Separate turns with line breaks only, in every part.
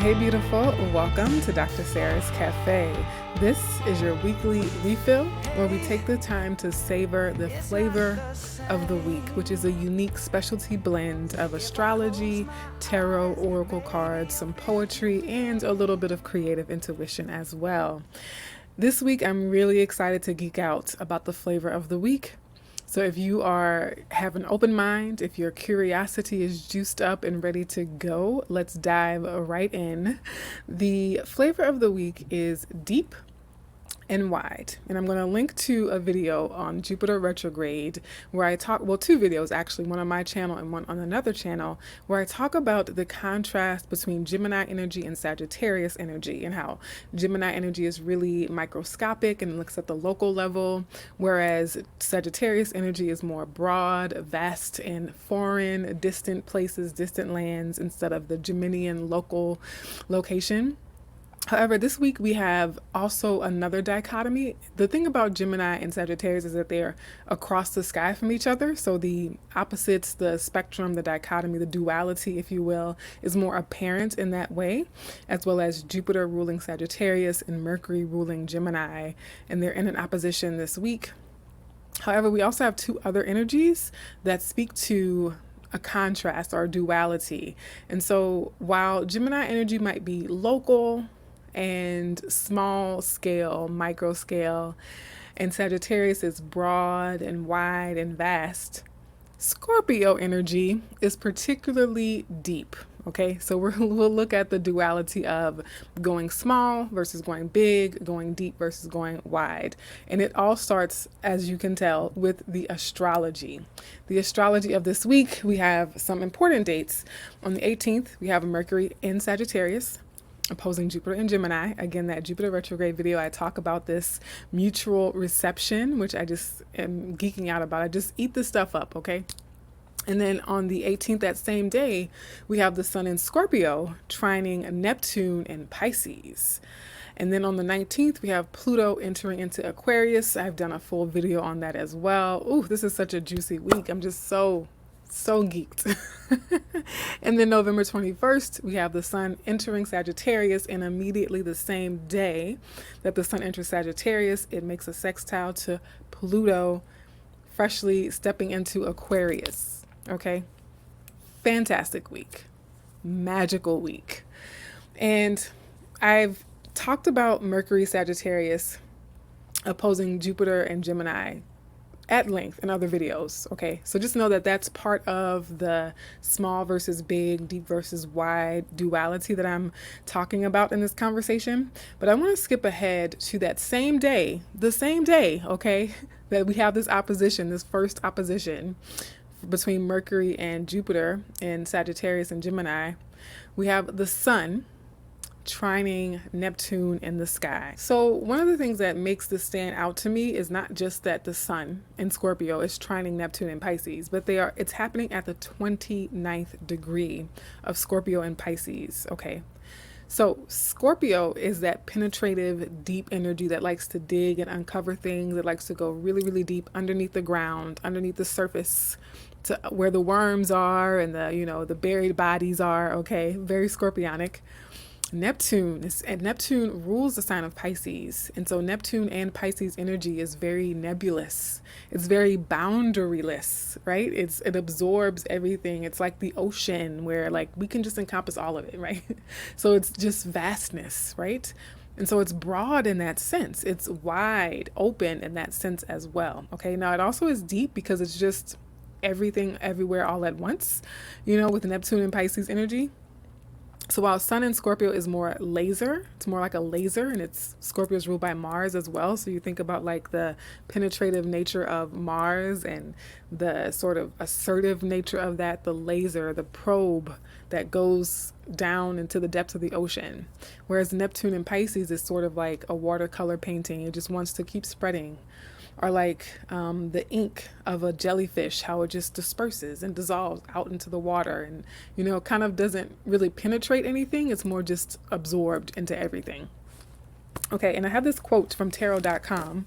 Hey beautiful, welcome to Dr. Sarah's Café. This is your weekly refill where we take the time to savor the flavor of the week, which is a unique specialty blend of astrology, tarot, oracle cards, some poetry, and a little bit of creative intuition as well. This week I'm really excited to geek out about the flavor of the week. So if you have an open mind, if your curiosity is juiced up and ready to go, let's dive right in. The flavor of the week is deep and wide. And I'm going to link to a video on Jupiter retrograde where I talk, well, two videos actually, one on my channel and one on another channel, where I talk about the contrast between Gemini energy and Sagittarius energy and how Gemini energy is really microscopic and looks at the local level, whereas Sagittarius energy is more broad, vast, and foreign, distant places, distant lands, instead of the Geminian local location. However, this week we have also another dichotomy. The thing about Gemini and Sagittarius is that they're across the sky from each other. So the opposites, the spectrum, the dichotomy, the duality, if you will, is more apparent in that way, as well as Jupiter ruling Sagittarius and Mercury ruling Gemini. And they're in an opposition this week. However, we also have two other energies that speak to a contrast or duality. And so while Gemini energy might be local, and small scale, micro scale, and Sagittarius is broad and wide and vast, Scorpio energy is particularly deep. Okay, so we'll look at the duality of going small versus going big, going deep versus going wide. And it all starts, as you can tell, with the astrology. The astrology of this week, we have some important dates. On the 18th, we have Mercury in Sagittarius, opposing Jupiter and Gemini. Again, that Jupiter retrograde video, I talk about this mutual reception, which I just am geeking out about. I just eat this stuff up, okay? And then on the 18th, that same day, we have the Sun in Scorpio trining Neptune in Pisces. And then on the 19th, we have Pluto entering into Aquarius. I've done a full video on that as well. Ooh, this is such a juicy week. I'm just so geeked. And then November 21st, we have the Sun entering Sagittarius, and immediately the same day that the Sun enters Sagittarius, it makes a sextile to Pluto, freshly stepping into Aquarius. Okay? Fantastic week. Magical week. And I've talked about Mercury Sagittarius opposing Jupiter and Gemini at length in other videos, okay? So just know that that's part of the small versus big, deep versus wide duality that I'm talking about in this conversation. But I want to skip ahead to that same day, the same day, okay, that we have this opposition, this first opposition between Mercury and Jupiter in Sagittarius and Gemini. We have the Sun trining Neptune in the sky. So one of the things that makes this stand out to me is not just that the Sun in Scorpio is trining Neptune in Pisces, but it's happening at the 29th degree of Scorpio and Pisces. Okay. So Scorpio is that penetrative, deep energy that likes to dig and uncover things. It likes to go really, really deep underneath the ground, underneath the surface, to where the worms are and the buried bodies are. Okay. Very scorpionic. Neptune rules the sign of Pisces. And so Neptune and Pisces energy is very nebulous. It's very boundaryless, right? It absorbs everything. It's like the ocean where like we can just encompass all of it, right? So it's just vastness, right? And so it's broad in that sense. It's wide open in that sense as well. Okay. Now it also is deep because it's just everything everywhere all at once, with Neptune and Pisces energy. So while Sun in Scorpio is more laser, it's more like a laser, and Scorpio is ruled by Mars as well. So you think about like the penetrative nature of Mars and the sort of assertive nature of that, the laser, the probe that goes down into the depths of the ocean. Whereas Neptune in Pisces is sort of like a watercolor painting. It just wants to keep spreading. Or like the ink of a jellyfish, how it just disperses and dissolves out into the water and, kind of doesn't really penetrate anything. It's more just absorbed into everything. Okay, and I have this quote from tarot.com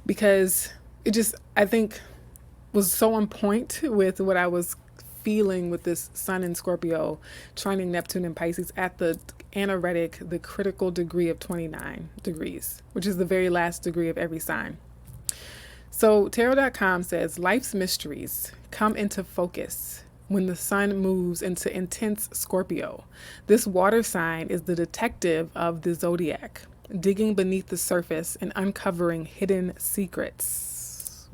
because it just, I think, was so on point with what I was feeling with this Sun in Scorpio trining Neptune in Pisces at the anaretic, the critical degree of 29 degrees, which is the very last degree of every sign. So tarot.com says life's mysteries come into focus when the sun moves into intense Scorpio. This water sign is the detective of the zodiac, digging beneath the surface and uncovering hidden secrets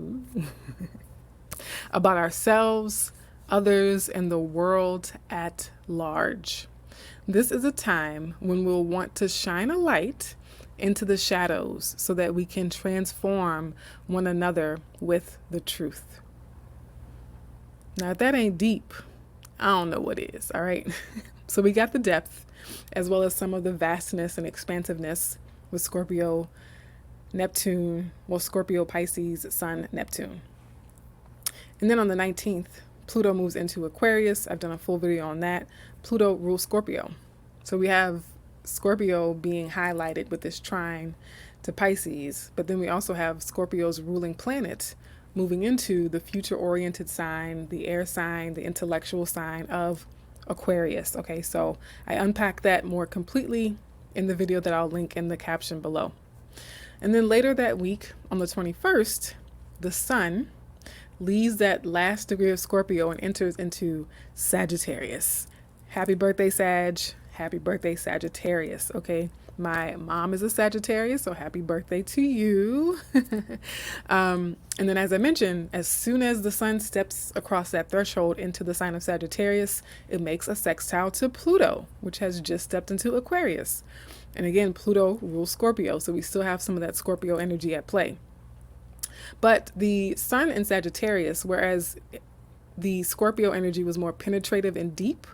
about ourselves, others, and the world at large. This is a time when we'll want to shine a light into the shadows so that we can transform one another with the truth. Now, if that ain't deep, I don't know what is, all right? So we got the depth as well as some of the vastness and expansiveness with Scorpio, Neptune, Scorpio, Pisces, Sun, Neptune. And then on the 19th, Pluto moves into Aquarius. I've done a full video on that. Pluto rules Scorpio. So we have Scorpio being highlighted with this trine to Pisces, but then we also have Scorpio's ruling planet moving into the future-oriented sign, the air sign, the intellectual sign of Aquarius. Okay, so I unpack that more completely in the video that I'll link in the caption below. And then later that week, on the 21st, the sun leaves that last degree of Scorpio and enters into Sagittarius. Happy birthday, Sag. Happy birthday, Sagittarius. Okay, my mom is a Sagittarius, so happy birthday to you. And then, as I mentioned, as soon as the sun steps across that threshold into the sign of Sagittarius, it makes a sextile to Pluto, which has just stepped into Aquarius. And again, Pluto rules Scorpio, so we still have some of that Scorpio energy at play. But the sun in Sagittarius, whereas the Scorpio energy was more penetrative and deep,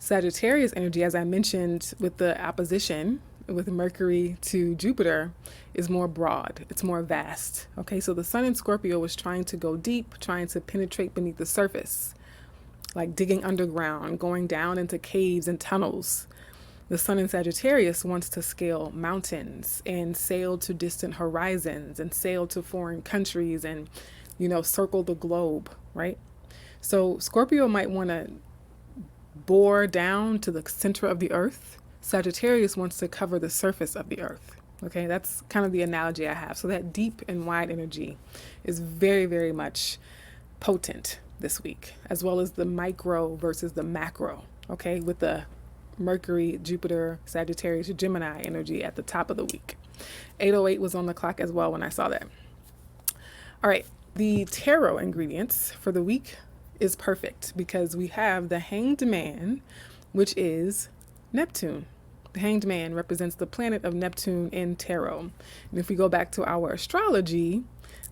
Sagittarius energy, as I mentioned with the opposition with Mercury to Jupiter, is more broad. It's more vast. Okay, so the sun in Scorpio was trying to go deep, trying to penetrate beneath the surface, like digging underground, going down into caves and tunnels. The sun in Sagittarius wants to scale mountains and sail to distant horizons and sail to foreign countries and, circle the globe, right? So Scorpio might want to bore down to the center of the earth. Sagittarius wants to cover the surface of the earth. Okay, that's kind of the analogy I have. So that deep and wide energy is very, very much potent this week, as well as the micro versus the macro. Okay, with the Mercury, Jupiter, Sagittarius, Gemini energy at the top of the week. 8:08 was on the clock as well when I saw that. All right, the tarot ingredients for the week is perfect because we have the Hanged Man, which is Neptune. The Hanged Man represents the planet of Neptune in tarot. And if we go back to our astrology,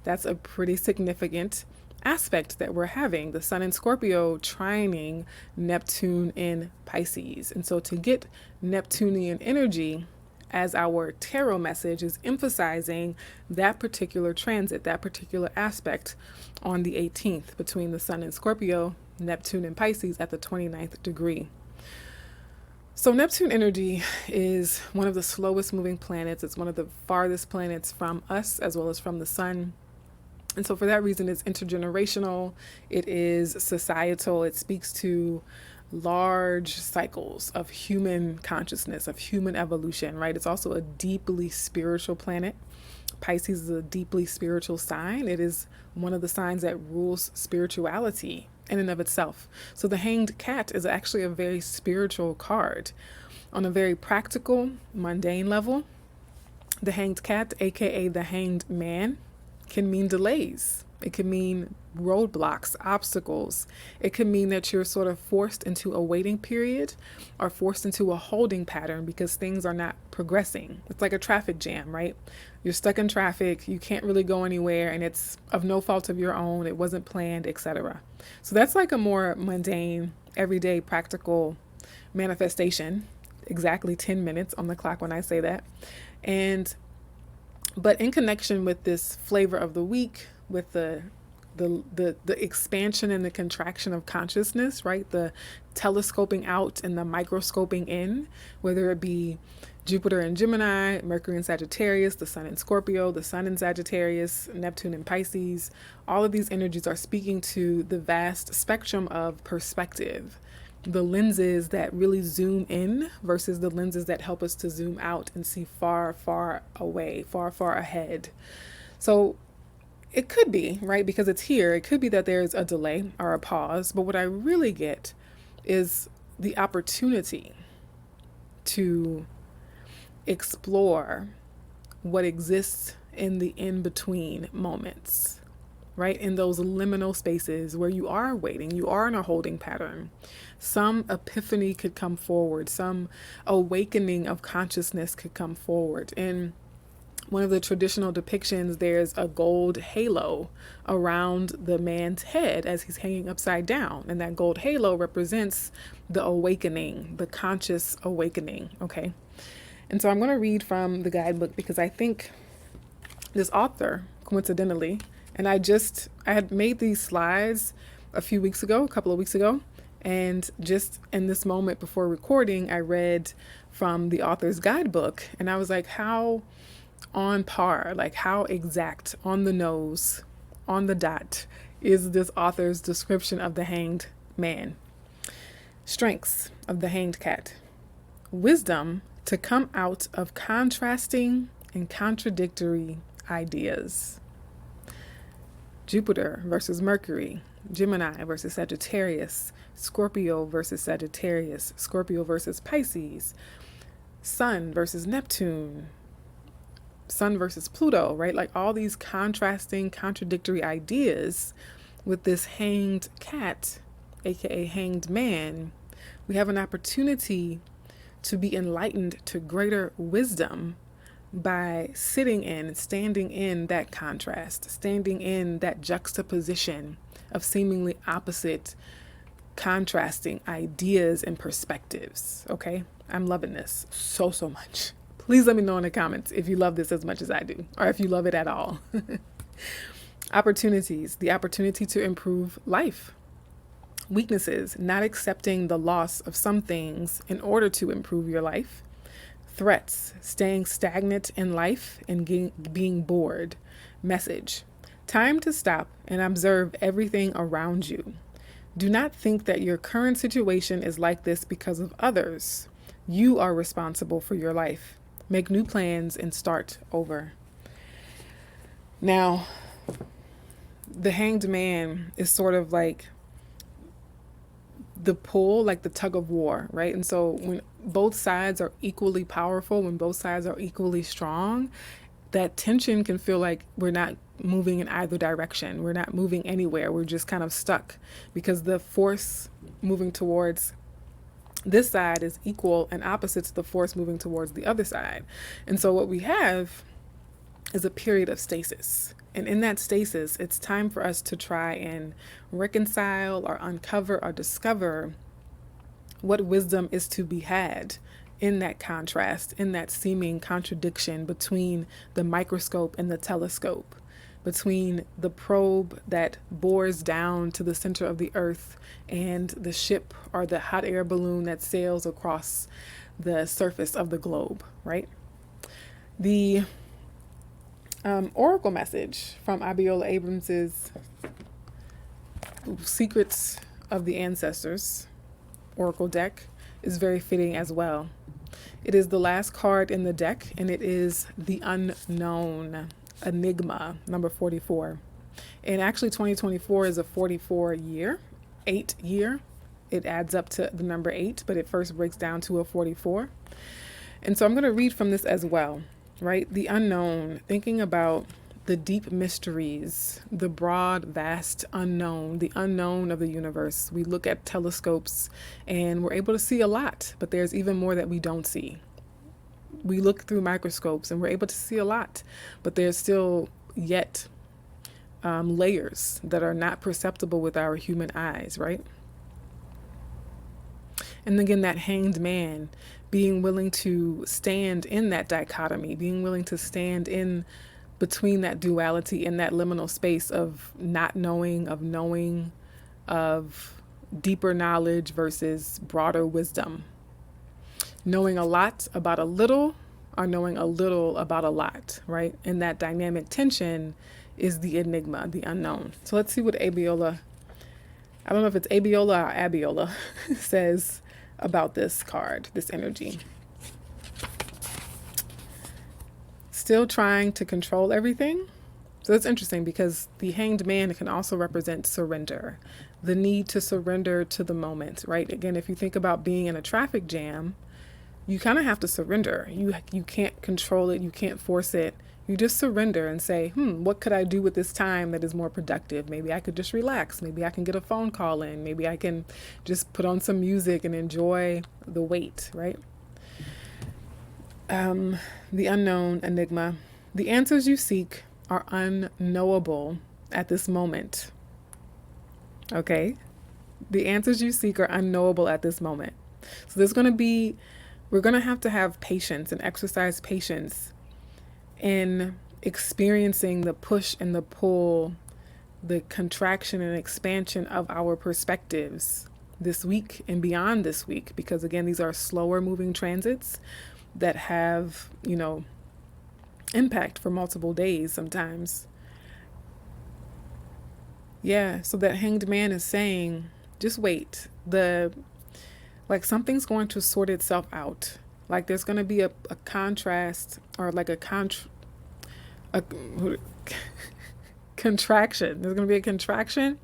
that's a pretty significant aspect that we're having. The sun in Scorpio trining Neptune in Pisces. And so to get Neptunian energy as our tarot message is emphasizing that particular transit, that particular aspect on the 18th between the sun in Scorpio, Neptune in Pisces at the 29th degree. So Neptune energy is one of the slowest moving planets. It's one of the farthest planets from us as well as from the sun. And so for that reason, it's intergenerational. It is societal. It speaks to large cycles of human consciousness, of human evolution, right? It's also a deeply spiritual planet. Pisces is a deeply spiritual sign. It is one of the signs that rules spirituality in and of itself. So the Hanged Cat is actually a very spiritual card. On a very practical, mundane level, the Hanged Cat, aka the Hanged Man, can mean delays. It can mean roadblocks, obstacles. It can mean that you're sort of forced into a waiting period or forced into a holding pattern because things are not progressing. It's like a traffic jam, right? You're stuck in traffic, you can't really go anywhere, and it's of no fault of your own, it wasn't planned, etc. So that's like a more mundane, everyday, practical manifestation. Exactly 10 minutes on the clock when I say that. But in connection with this flavor of the week, with the expansion and the contraction of consciousness, right? The telescoping out and the microscoping in, whether it be Jupiter in Gemini, Mercury in Sagittarius, the sun in Scorpio, the sun in Sagittarius, Neptune in Pisces. All of these energies are speaking to the vast spectrum of perspective the lenses that really zoom in versus the lenses that help us to zoom out and see far, far away, far, far ahead. So it could be, right, because it's here, it could be that there's a delay or a pause, but what I really get is the opportunity to explore what exists in the in-between moments, right? In those liminal spaces where you are waiting, you are in a holding pattern. Some epiphany could come forward, some awakening of consciousness could come forward. In one of the traditional depictions, there's a gold halo around the man's head as he's hanging upside down. And that gold halo represents the awakening, the conscious awakening, okay? And so I'm going to read from the guidebook because I think this author, coincidentally, and I had made these slides a couple of weeks ago, and just in this moment before recording, I read from the author's guidebook, and I was like, how on par, like how exact, on the nose, on the dot is this author's description of the hanged man. Strengths of the hanged cat. Wisdom to come out of contrasting and contradictory ideas. Jupiter versus Mercury, Gemini versus Sagittarius, Scorpio versus Sagittarius, Scorpio versus Pisces, Sun versus Neptune, Sun versus Pluto, right? Like all these contrasting, contradictory ideas with this hanged cat, aka hanged man. We have an opportunity to be enlightened to greater wisdom by sitting in, standing in that contrast, standing in that juxtaposition of seemingly opposite, contrasting ideas and perspectives. Okay, I'm loving this so much. Please let me know in the comments if you love this as much as I do, or if you love it at all. Opportunities, the opportunity to improve life. Weaknesses, not accepting the loss of some things in order to improve your life. Threats, staying stagnant in life and being bored. Message, time to stop and observe everything around you. Do not think that your current situation is like this because of others. You are responsible for your life. Make new plans and start over. Now, the hanged man is sort of like the pull, like the tug of war, right? And so when both sides are equally powerful, when both sides are equally strong, that tension can feel like we're not moving in either direction. We're not moving anywhere. We're just kind of stuck because the force moving towards this side is equal and opposite to the force moving towards the other side. And so what we have is a period of stasis. And in that stasis, it's time for us to try and reconcile or uncover or discover what wisdom is to be had in that contrast, in that seeming contradiction between the microscope and the telescope, between the probe that bores down to the center of the earth and the ship or the hot air balloon that sails across the surface of the globe, right? The oracle message from Abiola Abrams's Secrets of the Ancestors oracle deck is very fitting as well. It is the last card in the deck, and it is the unknown, enigma, number 44. And actually 2024 is a 44 year, 8 year. It adds up to the number 8, but it first breaks down to a 44. And so I'm going to read from this as well, right? The unknown, thinking about the deep mysteries, the broad, vast unknown, the unknown of the universe. We look at telescopes and we're able to see a lot, but there's even more that we don't see. We look through microscopes and we're able to see a lot, but there's still yet layers that are not perceptible with our human eyes, right? And again, that hanged man, being willing to stand in that dichotomy, being willing to stand in between that duality, in that liminal space of not knowing, of knowing, of deeper knowledge versus broader wisdom. Knowing a lot about a little or knowing a little about a lot, right? And that dynamic tension is the enigma, the unknown. So let's see what Abiola I don't know if it's Abiola or Abiola, says about this card, this energy. Still trying to control everything. So that's interesting because the Hanged Man can also represent surrender, the need to surrender to the moment, right? Again, if you think about being in a traffic jam, you kind of have to surrender. You can't control it. You can't force it. You just surrender and say, what could I do with this time that is more productive? Maybe I could just relax. Maybe I can get a phone call in. Maybe I can just put on some music and enjoy the wait, right? The unknown enigma. The answers you seek are unknowable at this moment. Okay? The answers you seek are unknowable at this moment. So we're going to have patience and exercise patience in experiencing the push and the pull, the contraction and expansion of our perspectives this week and beyond this week. Because again, these are slower moving transits that have, impact for multiple days sometimes. Yeah, so that Hanged Man is saying, just wait. Like something's going to sort itself out. Like there's going to be a contrast or like a contraction. There's going to be a contraction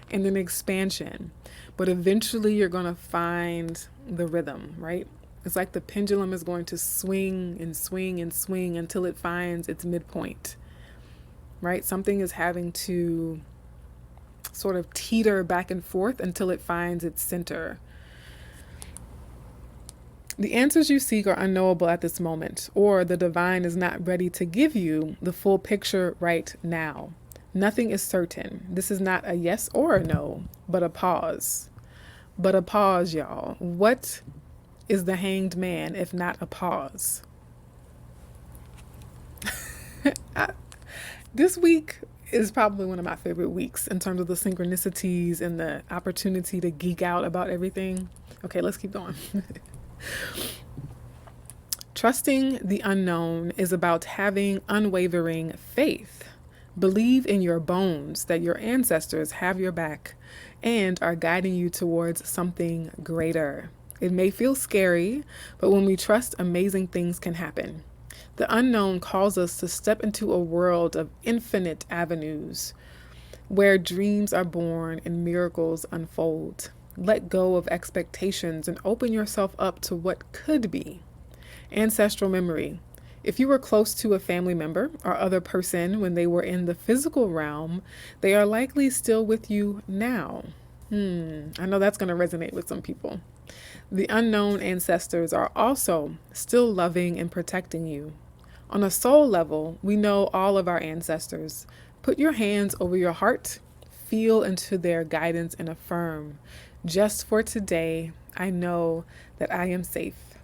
and an expansion. But eventually you're going to find the rhythm, right? It's like the pendulum is going to swing and swing and swing until it finds its midpoint, right? Something is having to sort of teeter back and forth until it finds its center. The answers you seek are unknowable at this moment, or the divine is not ready to give you the full picture right now. Nothing is certain. This is not a yes or a no, but a pause. But a pause, y'all. What is the Hanged Man if not a pause? This week is probably one of my favorite weeks in terms of the synchronicities and the opportunity to geek out about everything. Okay, let's keep going. Trusting the unknown is about having unwavering faith. Believe in your bones that your ancestors have your back and are guiding you towards something greater. It may feel scary, but when we trust, amazing things can happen. The unknown calls us to step into a world of infinite avenues where dreams are born and miracles unfold. Let go of expectations and open yourself up to what could be. Ancestral memory. If you were close to a family member or other person when they were in the physical realm, they are likely still with you now. I know that's going to resonate with some people. The unknown ancestors are also still loving and protecting you. On a soul level, we know all of our ancestors. Put your hands over your heart, feel into their guidance and affirm, just for today, I know that I am safe.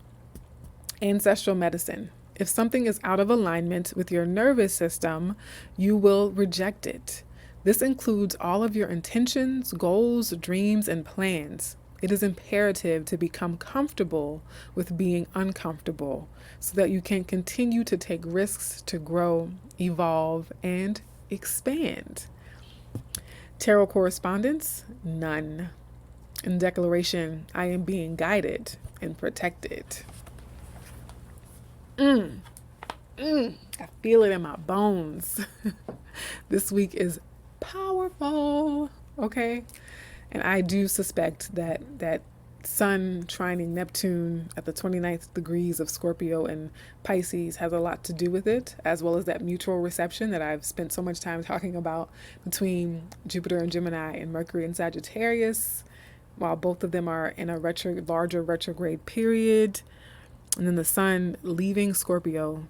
Ancestral medicine. If something is out of alignment with your nervous system, you will reject it. This includes all of your intentions, goals, dreams, and plans. It is imperative to become comfortable with being uncomfortable so that you can continue to take risks to grow, evolve, and expand. Tarot correspondence, none. In declaration, I am being guided and protected. I feel it in my bones. This week is powerful, okay? And I do suspect that Sun trining Neptune at the 29th degrees of Scorpio and Pisces has a lot to do with it, as well as that mutual reception that I've spent so much time talking about between Jupiter and Gemini and Mercury and Sagittarius, while both of them are in a larger retrograde period. And then the Sun leaving Scorpio,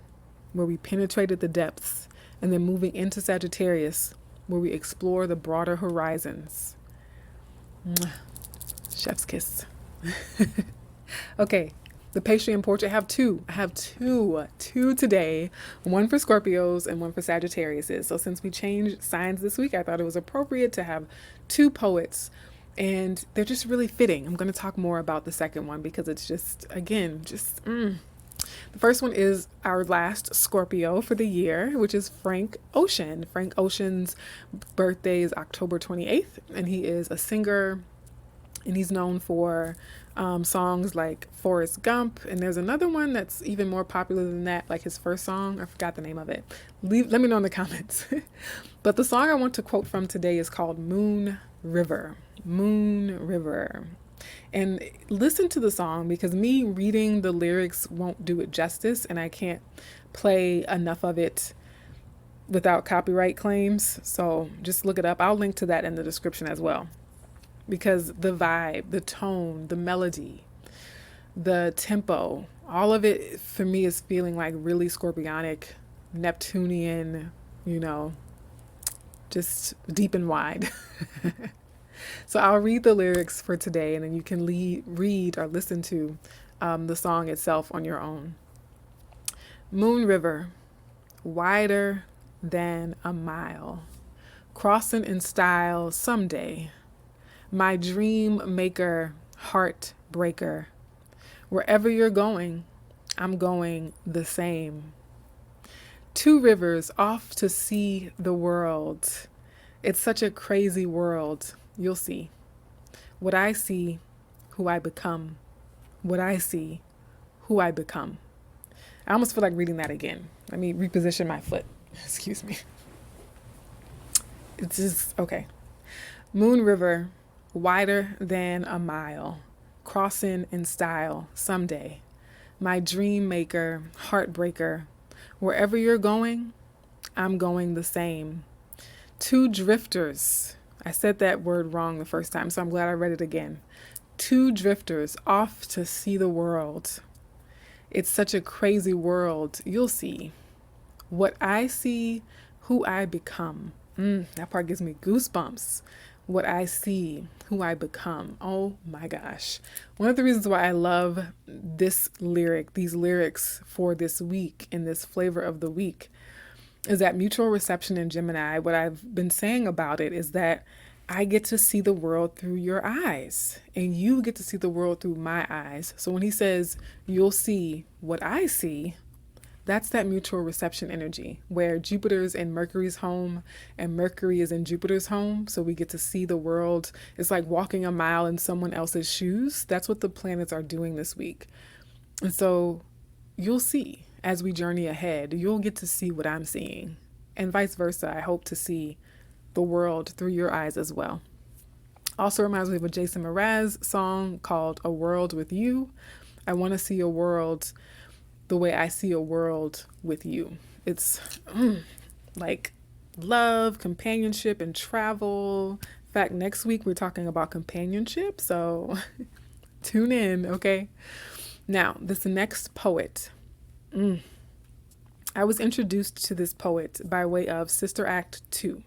where we penetrated the depths, and then moving into Sagittarius, where we explore the broader horizons. Chef's kiss. Okay, the pastry and portrait. I have two today, one for Scorpios and one for Sagittariuses. So since we changed signs this week, I thought it was appropriate to have two poets, and they're just really fitting. I'm going to talk more about the second one because it's just, again, The first one is our last Scorpio for the year, which is Frank Ocean. Frank Ocean's birthday is October 28th, and he is a singer, and he's known for songs like Forrest Gump, and there's another one that's even more popular than that, like his first song. I forgot the name of it. Let me know in the comments. But the song I want to quote from today is called Moon River. Moon River. And listen to the song, because me reading the lyrics won't do it justice, and I can't play enough of it without copyright claims. So just look it up. I'll link to that in the description as well, because the vibe, the tone, the melody, the tempo, all of it for me is feeling like really scorpionic, Neptunian, just deep and wide. So I'll read the lyrics for today, and then you can read or listen to the song itself on your own. Moon River, wider than a mile, crossing in style someday. My dream maker, heartbreaker. Wherever you're going, I'm going the same. Two rivers off to see the world. It's such a crazy world. You'll see. What I see, who I become. What I see, who I become. I almost feel like reading that again. Let me reposition my foot. Excuse me. It's just, okay. Moon River, wider than a mile, crossing in style someday. My dream maker, heartbreaker. Wherever you're going, I'm going the same. Two drifters. I said that word wrong the first time, so I'm glad I read it again. Two drifters off to see the world. It's such a crazy world. You'll see. What I see, who I become. That part gives me goosebumps. What I see, who I become. Oh my gosh. One of the reasons why I love these lyrics for this week in this flavor of the week, is that mutual reception in Gemini. What I've been saying about it is that I get to see the world through your eyes, and you get to see the world through my eyes. So when he says, you'll see what I see, that's that mutual reception energy, where Jupiter's in Mercury's home and Mercury is in Jupiter's home. So we get to see the world. It's like walking a mile in someone else's shoes. That's what the planets are doing this week. And so you'll see. As we journey ahead, you'll get to see what I'm seeing, and vice versa. I hope to see the world through your eyes as well. Also reminds me of a Jason Mraz song called A World With You. I want to see a world the way I see a world with you. It's like love, companionship, and travel. In fact, next week we're talking about companionship, so tune in, okay? Now, this next poet. I was introduced to this poet by way of Sister Act 2.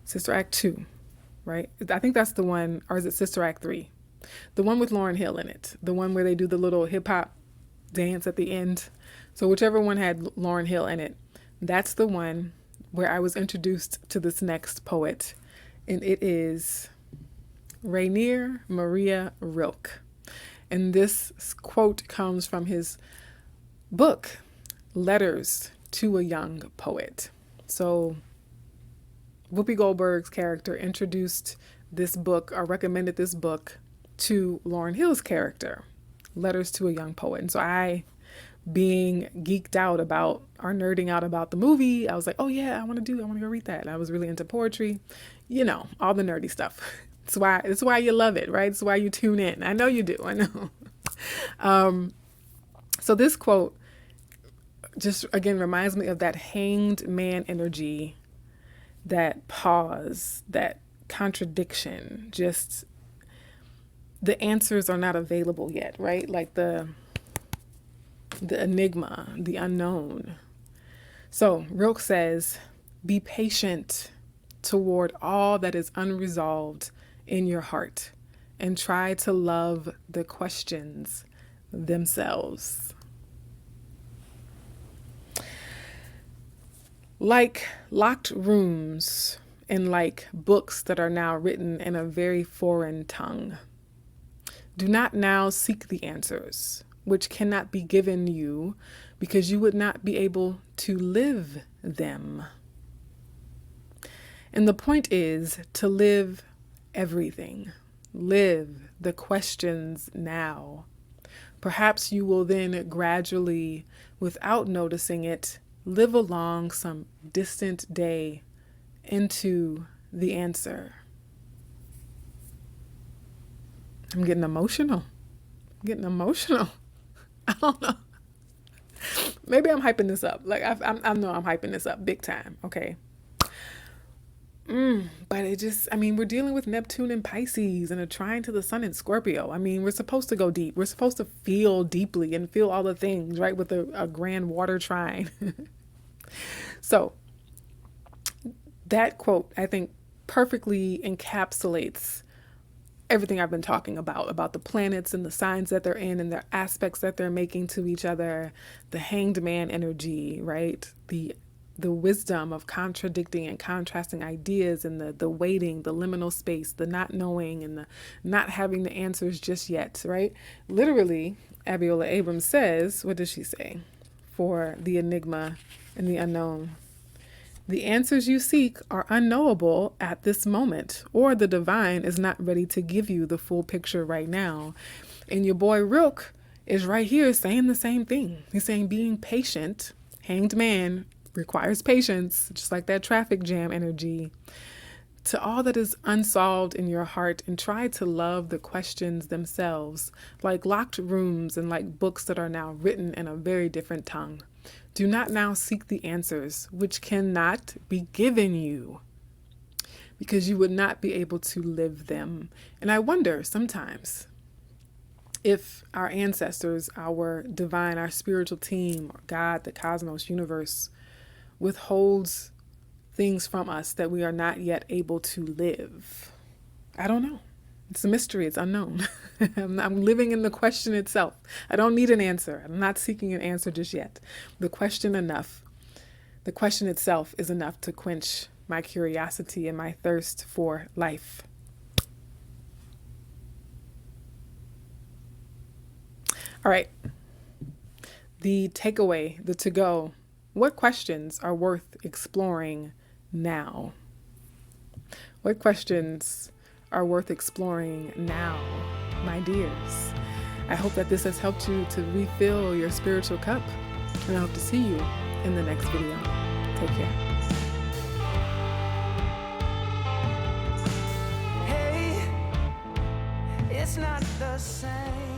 Sister Act 2, right? I think that's the one, or is it Sister Act 3? The one with Lauryn Hill in it. The one where they do the little hip hop dance at the end. So whichever one had Lauryn Hill in it, that's the one where I was introduced to this next poet. And it is Rainier Maria Rilke. And this quote comes from his book, Letters to a Young Poet. So Whoopi Goldberg's character introduced this book, or recommended this book, to Lauryn Hill's character, Letters to a Young Poet. And so I, being geeked out about, or nerding out about the movie, I was like, oh yeah, I want to go read that. And I was really into poetry, all the nerdy stuff. It's why you love it, right? It's why you tune in. I know you do. I know. So this quote just, again, reminds me of that hanged man energy, that pause, that contradiction, just the answers are not available yet, right? Like the enigma, the unknown. So Rilke says, be patient toward all that is unresolved in your heart, and try to love the questions themselves. Like locked rooms and like books that are now written in a very foreign tongue. Do not now seek the answers, which cannot be given you because you would not be able to live them. And the point is to live everything. Live the questions now. Perhaps you will then gradually, without noticing it, live along some distant day into the answer. I'm getting emotional. I don't know. Maybe I'm hyping this up. Like I know I'm hyping this up big time. Okay. But we're dealing with Neptune and Pisces and a trine to the sun in Scorpio. I mean, we're supposed to go deep. We're supposed to feel deeply and feel all the things, right? With a grand water trine. So that quote, I think, perfectly encapsulates everything I've been talking about the planets and the signs that they're in and the aspects that they're making to each other, the hanged man energy, right? The wisdom of contradicting and contrasting ideas and the waiting, the liminal space, the not knowing and the not having the answers just yet, right? Literally, Abiola Abrams says, what does she say? For the enigma and the unknown. The answers you seek are unknowable at this moment, or the divine is not ready to give you the full picture right now. And your boy Rook is right here saying the same thing. He's saying being patient, hanged man, requires patience, just like that traffic jam energy, to all that is unsolved in your heart, and try to love the questions themselves, like locked rooms and like books that are now written in a very different tongue. Do not now seek the answers which cannot be given you because you would not be able to live them. And I wonder sometimes if our ancestors, our divine, our spiritual team, or God, the cosmos, universe, withholds things from us that we are not yet able to live. I don't know. It's a mystery. It's unknown. I'm living in the question itself. I don't need an answer. I'm not seeking an answer just yet. The question itself is enough to quench my curiosity and my thirst for life. All right. The takeaway, the to-go. What questions are worth exploring now? What questions are worth exploring now, my dears? I hope that this has helped you to refill your spiritual cup, and I hope to see you in the next video. Take care.
Hey, it's not the same.